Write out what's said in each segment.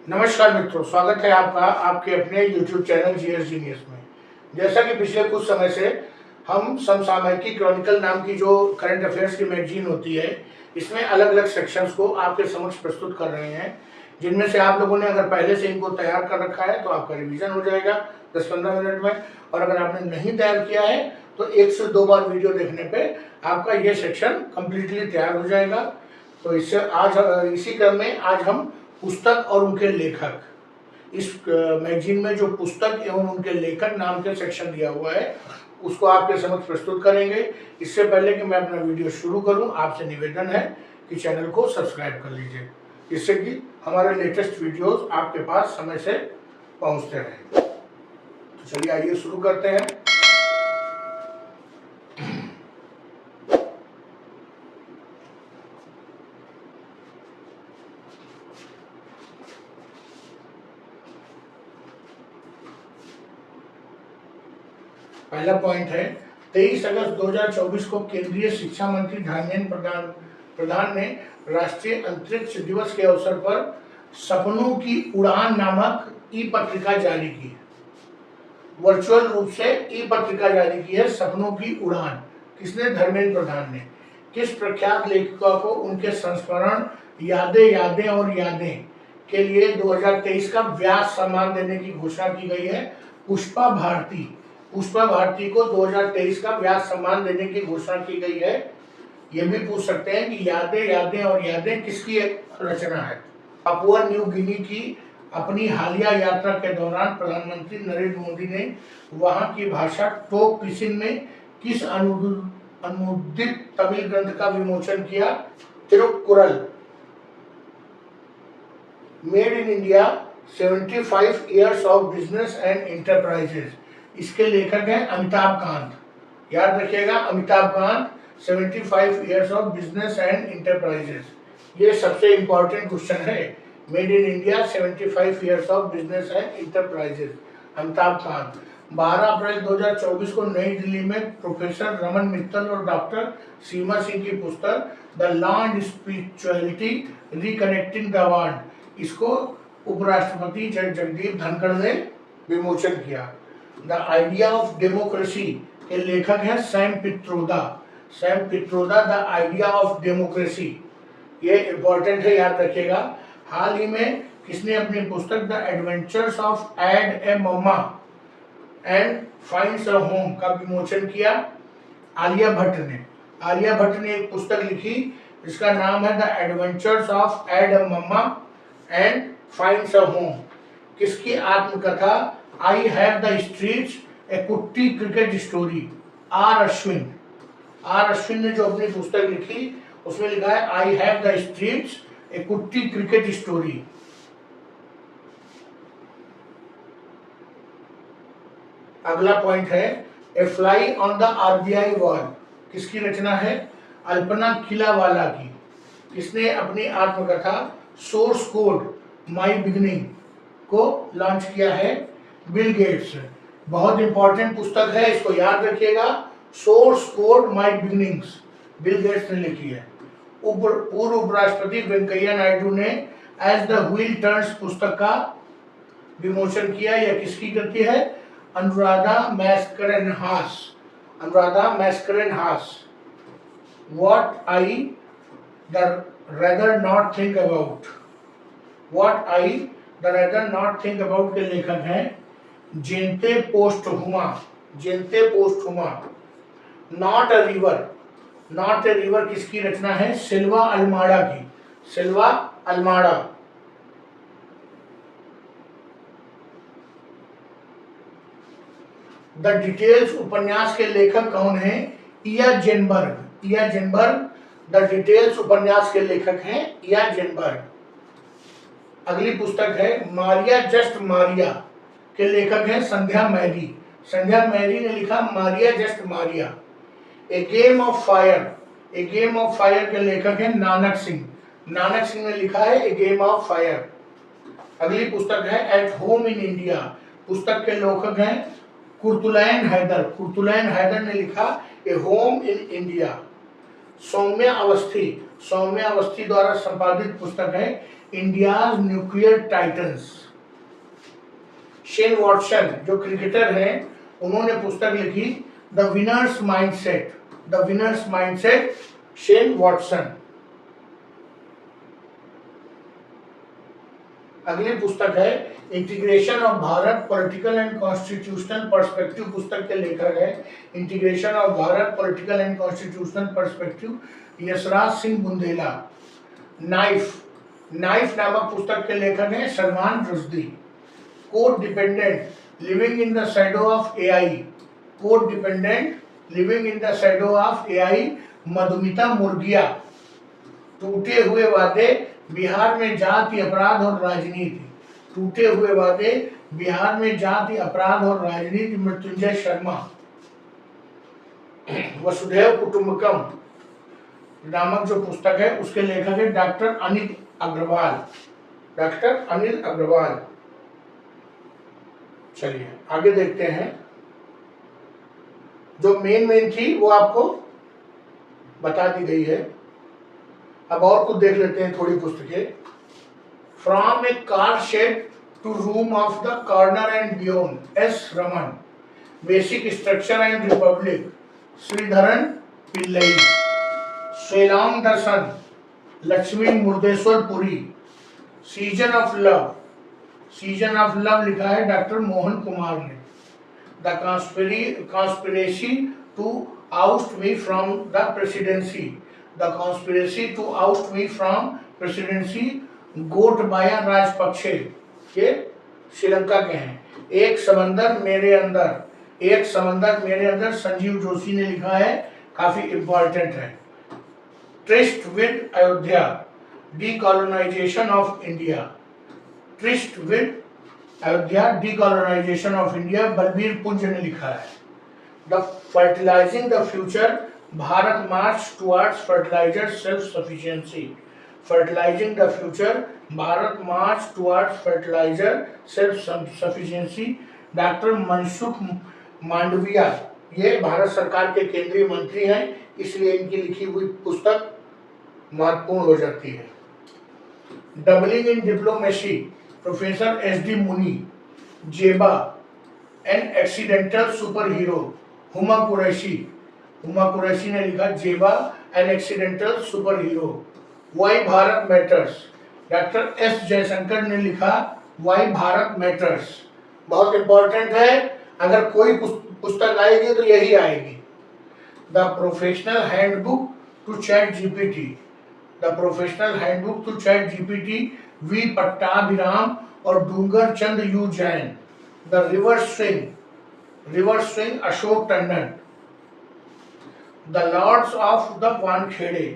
नमस्कार मित्रों, स्वागत है आपका आपके अपने YouTube चैनल जीएस जीनियस में। जैसा कि पिछले कुछ समय से हम समसामयिकी क्रॉनिकल नाम की जो करंट अफेयर्स की मैगजीन होती है, इसमें अलग अलग सेक्शंस को आपके समक्ष प्रस्तुत कर रहे हैं, जिनमें से आप लोगों ने अगर पहले से इनको तैयार कर रखा है तो आपका रिवीजन हो जाएगा 10-15 मिनट में, और अगर आपने नहीं तैयार किया है तो 1 से 2 बार वीडियो देखने पर आपका ये सेक्शन कम्प्लीटली तैयार हो जाएगा। तो इससे आज इसी क्रम में आज हम पुस्तक और उनके लेखक, इस मैगजीन में जो पुस्तक एवं उनके लेखक नाम के सेक्शन दिया हुआ है उसको आपके समक्ष प्रस्तुत करेंगे। इससे पहले कि मैं अपना वीडियो शुरू करूं, आपसे निवेदन है कि चैनल को सब्सक्राइब कर लीजिए, जिससे कि हमारे लेटेस्ट वीडियोस आपके पास समय से पहुंचते रहें। तो चलिए आइए शुरू करते हैं। पहला पॉइंट है, 23 अगस्त 2024 को केंद्रीय शिक्षा मंत्री धर्मेंद्र प्रधान ने राष्ट्रीय अंतरिक्ष दिवस के अवसर पर सपनों की उड़ान नामक ई पत्रिका जारी की है। वर्चुअल रूप से ई पत्रिका जारी की है, सपनों की उड़ान। किसने? धर्मेंद्र प्रधान ने। किस प्रख्यात लेखिका को उनके संस्मरण यादें और यादें के लिए 2023 का व्यास सम्मान देने की घोषणा की गई है? पुष्पा भारती। पुष्पा भारती को 2023 का व्यास सम्मान देने की घोषणा की गई है। ये भी पूछ सकते हैं कि यादें और यादें किसकी रचना है? पापुआ न्यू गिनी की अपनी हालिया यात्रा के दौरान प्रधानमंत्री नरेंद्र मोदी ने वहां की भाषा टोक पिसिन में किस अनुदित तमिल ग्रंथ का विमोचन किया? Thirukkural. Made in India 75 years of business and enterprises. इसके लेखक हैं अमिताभ कांत। याद रखिएगा, Amitabh Kant, 75 years of business and enterprises. ये सबसे इंपॉर्टेंट क्वेश्चन है। Made in India 75 years of business and enterprises, Amitabh Kant. 12 अप्रैल 2024 को नई दिल्ली में प्रोफेसर रमन मित्तल और डॉक्टर सीमा सिंह की पुस्तक the law and spirituality reconnecting the world, इसको उपराष्ट्रपति जगदीप धनखड़ ने विमोचन किया। द आइडिया ऑफ डेमोक्रेसी के लेखक हैं Sam Pitroda. Sam Pitroda, the idea of democracy, ये इंपॉर्टेंट है, याद रखिएगा। हाल ही में किसने अपनी पुस्तक the adventures of Ed a mamma and finds a home का विमोचन किया? आलिया भट्ट ने। आलिया भट्ट ने एक पुस्तक लिखी जिसका नाम है the adventures of Ed a mamma and finds a home. किसकी आत्मकथा? आई हैव द स्ट्रीट्स ए कुट्टी cricket story, R Ashwin. R Ashwin ने जो अपनी पुस्तक लिखी उसमें लिखा है आई हैव द स्ट्रीट्स ए कुट्टी क्रिकेट स्टोरी। अगला पॉइंट है, a fly on the RBI wall. किसकी रचना है? अल्पना खिलावाला की। किसने अपनी आत्मकथा सोर्स कोड माई बिगनिंग को लॉन्च किया है? Bill Gates. बहुत इंपॉर्टेंट पुस्तक है, इसको याद रखिएगा। सोर्स कोड माई बिगनिंग्स, बिल गेट्स ने लिखी है। पूर्व उपराष्ट्रपति वेंकैया नायडू ने एज द व्हील टर्न्स पुस्तक का विमोचन किया। यह किसकी कृति है? Anuradha Mascarenhas. Anuradha Mascarenhas. What I'd rather not think about. What I'd rather not think about के लेखक हैं Jente Posthuma. Jente Posthuma. Not a river. Not a river किसकी रचना है? सिल्वा अल्माडा की। सिल्वा अल्माडा। द डिटेल्स उपन्यास के लेखक कौन हैं? इया जेनबर्ग। इया जेनबर्ग द डिटेल्स उपन्यास के लेखक हैं इया जेनबर्ग। अगली पुस्तक है मारिया जस्ट मारिया के लेखक हैं संध्या मैरी। संध्या मैरी ने लिखा Maria just Maria. A game of fire. A game of fire के लेखक हैं नानक सिंह। नानक सिंह ने लिखा है ए गेम ऑफ फायर। अगली पुस्तक है एट होम इन इंडिया। पुस्तक के लेखक हैं कुर्तुलैन हैदर। कुर्तुलैन हैदर ने लिखा a home in India. Saumya Awasthi. Saumya Awasthi द्वारा संपादित पुस्तक है India's nuclear titans. Shane Watson जो क्रिकेटर हैं, उन्होंने पुस्तक लिखी the winner's mindset, the winner's mindset, Shane Watson. अगली पुस्तक है integration of Bharat political and constitutional perspective. पुस्तक के लेखक है integration of Bharat political and constitutional perspective, Yashraj Singh Bundela. Knife, knife नामक पुस्तक के लेखक हैं Salman Rushdie. Code dependent living in the shadow of AI, code dependent living in the shadow of AI, Madhumita Murgia. टूटे हुए वादे बिहार में जाति अपराध और राजनीति, टूटे हुए वादे बिहार में जाति अपराध और राजनीति, मृत्युंजय शर्मा। वसुधैव कुटुंबकम नामक जो पुस्तक है उसके लेखक है डॉक्टर अनिल अग्रवाल, डॉक्टर अनिल अग्रवाल। चलिए आगे देखते हैं। जो मेन थी वो आपको बता दी गई है। अब और कुछ देख लेते हैं थोड़ी पुस्तकें। From a car shed to room of the corner and beyond, S Raman. Basic structure and republic, Sreedharan Pillai. स्वेलांग दर्शन, Lakshmi Murdeshwar Puri. Season of love, season of love लिखा है डॉक्टर मोहन कुमार ने। The conspiracy to oust me from the presidency, the conspiracy to oust me from presidency, Gotabaya Rajapaksa, ये श्रीलंका के हैं। एक समंदर मेरे अंदर, एक समंदर मेरे अंदर, संजीव जोशी ने लिखा है, काफी इंपॉर्टेंट है। Tryst with Ayodhya, decolonisation of India, tryst with Ayodhya, decolonisation of India, Balbir Punj ने लिखा है। The fertilising the future, Bharat march towards fertiliser self sufficiency, fertilising the future, Bharat march towards fertiliser self sufficiency, doctor Mansukh Mandaviya. ये भारत सरकार के केंद्रीय मंत्री हैं, इसलिए इनकी लिखी हुई पुस्तक महत्वपूर्ण हो जाती है। Doubling in diplomacy, professor S D. Muni. Zeba, an accidental super hero, Huma Qureshi, Huma Qureshi ने लिखा Zeba an accidental super hero. Why Bharat matters, doctor S Jaishankar ने लिखा वाई भारत मैटर्स। बहुत इंपॉर्टेंट है, अगर कोई पुस्तक आएगी तो यही आएगी। The professional handbook to ChatGPT, the professional handbook to ChatGPT, V Pattabhiram और Dungar Chand U Jain. The reverse swing Ashok Tandon. The lords of the Wankhede,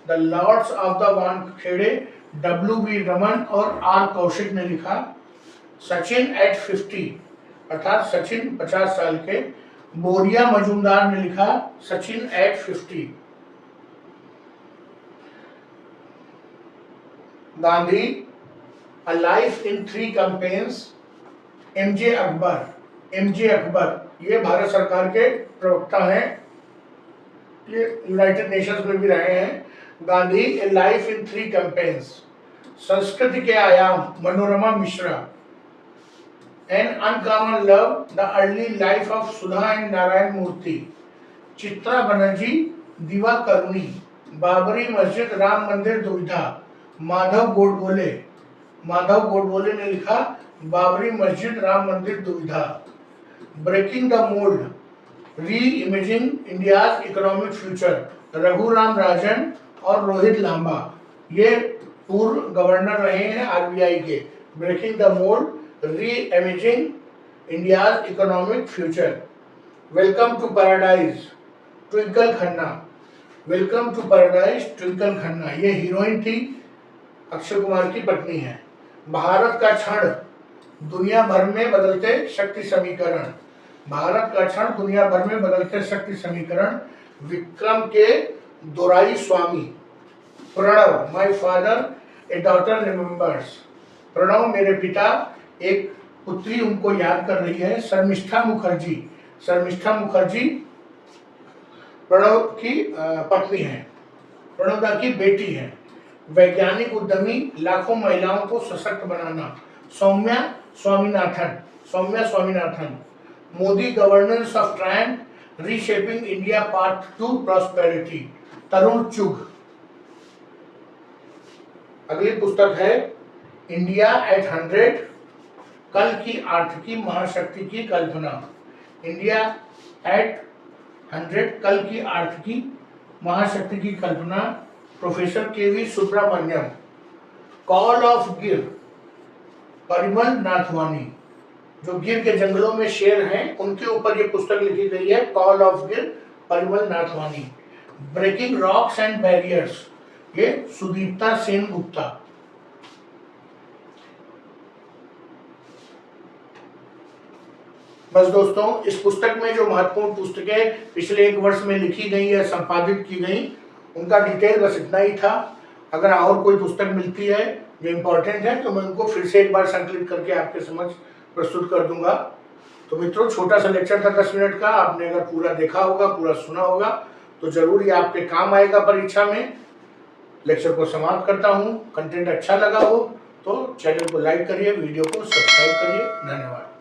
the lords of the Wankhede, W.V. Raman और आर कौशिक ने लिखा। सचिन एट 50, अर्थात सचिन 50 साल के, बोरिया मजूमदार ने लिखा Sachin at 50। Gandhi, a life in 3 campaigns, MJ Akbar, MJ Akbar ये भारत सरकार के प्रवक्ता हैं, ये यूनाइटेड नेशंस में भी रहे हैं। Gandhi, a life in 3 campaigns. संस्कृति के आयाम, Manorama Mishra. An uncommon love, the early life of Sudha and Narayana Murthy. Chitra Banerjee, Divakaruni. Babri मस्जिद राम मंदिर दुविधा, माधव गोडबोले, माधव गोडबोले ने लिखा बाबरी मस्जिद राम मंदिर दुविधा। Breaking the mould, reimagining India's economic future, Raghuram Rajan और रोहित लांबा, ये पूर्व गवर्नर रहे हैं आरबीआई के। Breaking the mould, reimagining India's economic future. Welcome to paradise, Twinkle Khanna, welcome to paradise Twinkle Khanna, ये हीरोइन थी, अक्षय कुमार की पत्नी है। भारत का क्षण, दुनिया भर में बदलते शक्ति समीकरण, भारत का क्षण दुनिया भर में बदलते शक्ति समीकरण, Vikram K Doraiswamy. Pranab, my father a daughter remembers, Pranab मेरे पिता, एक पुत्री उनको याद कर रही है। शर्मिष्ठा मुखर्जी, शर्मिष्ठा मुखर्जी प्रणव की पत्नी है, प्रणव दा की बेटी है। वैज्ञानिक उद्यमी, लाखों महिलाओं को सशक्त बनाना, Saumya Swaminathan. Modi governance of triumph, reshaping India path to prosperity, Tarun Chugh. अगली पुस्तक है इंडिया एट 100, कल की आर्थिकी महाशक्ति की कल्पना। इंडिया एट 100, कल की आर्थिकी महाशक्ति की कल्पना, professor K V Subramanyam. Call of Gir, Parimal Nathwani. जो गिर के जंगलों में शेर हैं उनके ऊपर ये पुस्तक लिखी गई है, call of Gir, Parimal Nathwani. Breaking rocks and barriers, ये सुदीप्ता सेन गुप्ता। बस दोस्तों, इस पुस्तक में जो महत्वपूर्ण पुस्तकें पिछले 1 वर्ष में लिखी गई या संपादित की गई, उनका डिटेल बस इतना ही था। अगर और कोई पुस्तक मिलती है जो इम्पोर्टेंट है तो मैं उनको फिर से एक बार संकलित करके आपके समक्ष प्रस्तुत कर दूंगा। तो मित्रों, छोटा सा लेक्चर था 10 मिनट का, आपने अगर पूरा देखा होगा, पूरा सुना होगा तो जरूर ये आपके काम आएगा परीक्षा में। लेक्चर को समाप्त करता हूँ। कंटेंट अच्छा लगा हो तो चैनल को लाइक करिए, वीडियो को सब्सक्राइब करिए। धन्यवाद।